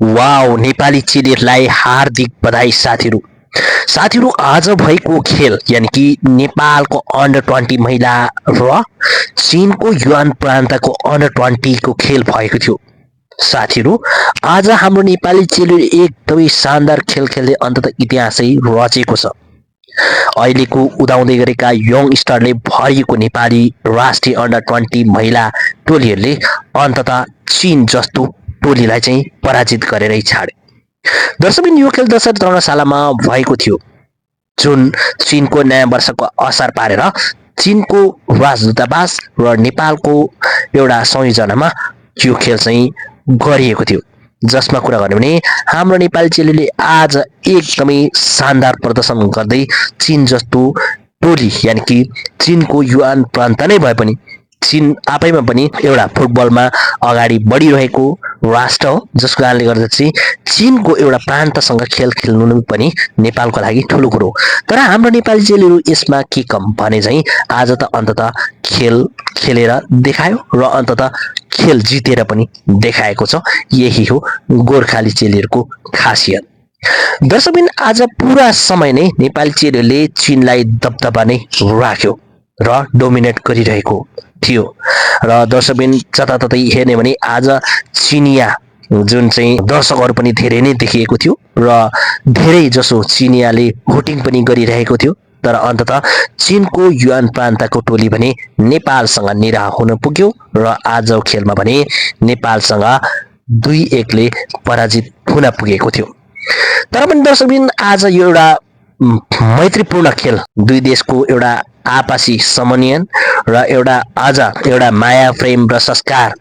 Wow Nepali चेलीहरूलाई हार्दिक बधाई साथीहरू। साथीहरू आज भएको खेल यानि कि नेपालको अन्डर 20 महिला र चीनको युआन प्रान्तको अन्डर 20 को खेल भएको थियो। साथीहरू आज हाम्रो नेपाली चेलीले एकदमै शानदार खेल खेल्दै अन्ततः इतिहासै रचेको छ। अहिलेको उदाउँदै गरेका यङ स्टारले भरिएको नेपाली राष्ट्रिय अन्डर 20 महिला टोलीहरूले अन्ततः चीन जस्तो टोलीलाई चाहिँ पराजित गरेरै छाडे। दर्शकबिन यो खेल 2053 भएको थियो, जुन चीनको नयाँ वर्षको असार पारेर चीनको राजदूतावास र नेपालको एउटा संयोजनामा यो खेल चाहिँ गरिएको थियो। जसमा कुरा गर्नु भने हाम्रो नेपाली चेलीले आज एकदमै शानदार प्रदर्शन गर्दै चीन जस्तो टोली यानि कि चीनको युआन प्रान्त नै भए पनि चीन आफैमा पनि एउटा फुटबलमा अगाडि बढिरहेको राष्ट्र हो, जसको कारणले गर्दा चाहिँ चीनको एउटा प्रान्तसँग खेल खेल्नु पनि नेपालको लागि ठुलो कुरो हो। तर हाम्रो नेपाली चेलीहरू यसमा के कम भने चाहिँ आज त अन्ततः खेल खेलेर देखायो र अन्ततः खेल जितेर पनि देखाएको छ। यही हो गोर्खाली चेलीहरूको खासियत। दर्शकबिन आज पुरा समय नै नेपाली चेलीहरूले चीनलाई दबदबा नै राख्यो र डोमिनेट गरिरहेको थियो। र दर्शकबिन जताततै हेर्ने भने आज चिनिया जुन चाहिँ दर्शकहरू पनि धेरै नै देखिएको थियो र धेरै जसो चिनियाले भोटिङ पनि गरिरहेको थियो। तर अन्ततः चीनको युआन प्रान्तको टोली भने नेपालसँग निरा हुन पुग्यो र आज खेलमा भने नेपालसँग 2-1 ले पराजित हुन पुगेको थियो। तर पनि दर्शकबिन आज यो एउटा मैत्रीपूर्ण खेल, दुई देशको एउटा आपसी समन्वयन र एउटा आज एउटा माया प्रेम र संस्कार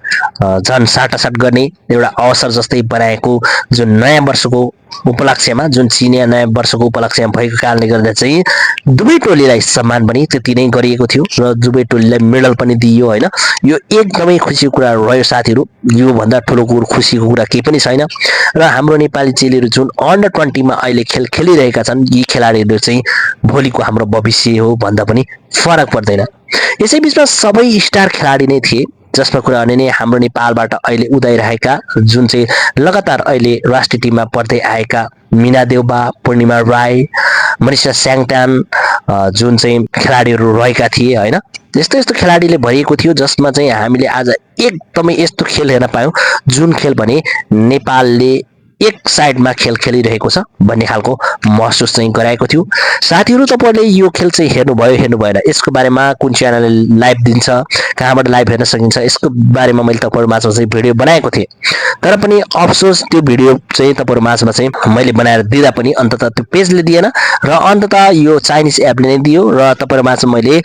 झन् साटासाट गर्ने एउटा अवसर जस्तै बनाएको, जुन नयाँ वर्षको उपलक्ष्यमा जुन चिनिया नयाँ वर्षको उपलक्ष्यमा भएको कारणले गर्दा चाहिँ दुवै टोलीलाई सम्मान पनि त्यति नै गरिएको थियो र दुवै टोलीलाई मेडल पनि दिइयो हैन। यो एकदमै खुसीको कुरा रह्यो साथीहरू। यो भन्दा ठुलो कुरो खुसीको कुरा केही पनि छैन। र हाम्रो नेपाली चेलीहरू जुन अन्डर 20 मा अहिले खेल खेलिरहेका छन्, यी खेलाडीहरू चाहिँ भोलिको हाम्रो भविष्य हो भन्दा पनि फरक पर्दैन। यसै बीचमा सबै स्टार खेलाडी नै थिए, जसमा कुरा भने नै हाम्रो नेपालबाट अहिले उदाइरहेका जुन चाहिँ लगातार अहिले राष्ट्रिय टिममा पढ्दै आएका मीना देउबा, पूर्णिमा राई, मनिषा स्याङटान जुन चाहिँ खेलाडीहरू रहेका थिए हैन। यस्तो यस्तो खेलाडीले भरिएको थियो, जसमा चाहिँ हामीले आज एकदमै यस्तो खेल हेर्न पायौं जुन खेल भने नेपालले एक साइडमा खेल खेलिरहेको छ भन्ने खालको महसुस चाहिँ गराएको थियो। साथीहरू तपाईहरुले यो खेल चाहिँ हेर्नु भएन, यसको बारेमा कुन च्यानलले लाइभ दिन्छ, कहाँबाट लाइभ हेर्न सकिन्छ, यसको बारेमा मैले तपाईहरु माझमा चाहिँ भिडियो बनाएको थिएँ। तर पनि अफसोस त्यो भिडियो चाहिँ तपाईहरु माझमा चाहिँ मैले बनाएर दिँदा पनि अन्ततः त्यो पेजले दिएन र अन्ततः यो चाइनिज एपले नै दियो र तपाईहरु माझमा मैले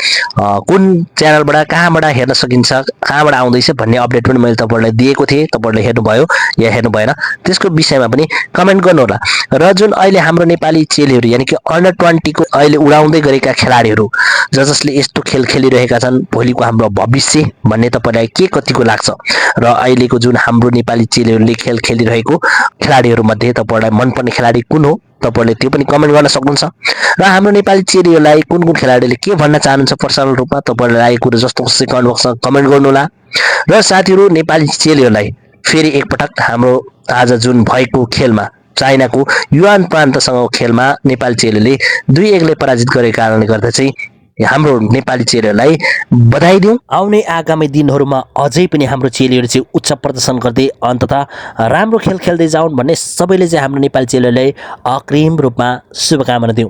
कुन च्यानलबाट कहाँबाट हेर्न सकिन्छ, कहाँबाट आउँदैछ भन्ने अपडेट पनि मैले तपाईहरुलाई दिएको थिएँ। तपाईहरुले हेर्नुभयो या हेर्नु भएन त्यसको विषयमा पनि कमेन्ट गर्नु होला। र जुन अहिले हाम्रो नेपाली चेलीहरू यानि कि अन्डर 20 को अहिले उडाउँदै गरेका खेलाडीहरू जसले यस्तो खेल खेलिरहेका छन्, भोलिको हाम्रो भविष्य भन्ने तपाईलाई के कतिको लाग्छ र अहिलेको जुन हाम्रो नेपाली चेलीहरूले खेल खेलिरहेको खेलाडीहरू मध्ये तपाईलाई मनपर्ने खेलाडी कुन हो, तपाईहरुले त्यो पनि कमेन्ट गर्न सक्नुहुन्छ। र हाम्रो नेपाली चेलीहरूलाई कुन कुन खेलाडीले के भन्न चाहनुहुन्छ पर्सनल रूपमा तपाईहरुले लागेको कुरा जस्तो कमेन्ट बक्समा कमेन्ट गर्नु होला। र साथीहरू नेपाली चेलीहरूलाई फेरि एकपटक हाम्रो आज जुन भएको खेलमा चाइनाको युआन प्रान्तसँगको खेलमा नेपाली चेलीले 2-1 ले पराजित गरेको कारणले गर्दा चाहिँ हाम्रो नेपाली चेलीहरूलाई बधाई दिउँ। आउने आगामी दिनहरूमा अझै पनि हाम्रो चेलीहरू चाहिँ उच्च प्रदर्शन गर्दै अन्ततः राम्रो खेल खेल्दै जाउन् भन्ने सबैले चाहिँ हाम्रो नेपाली चेलीहरूलाई अग्रिम रूपमा शुभकामना दिउँ।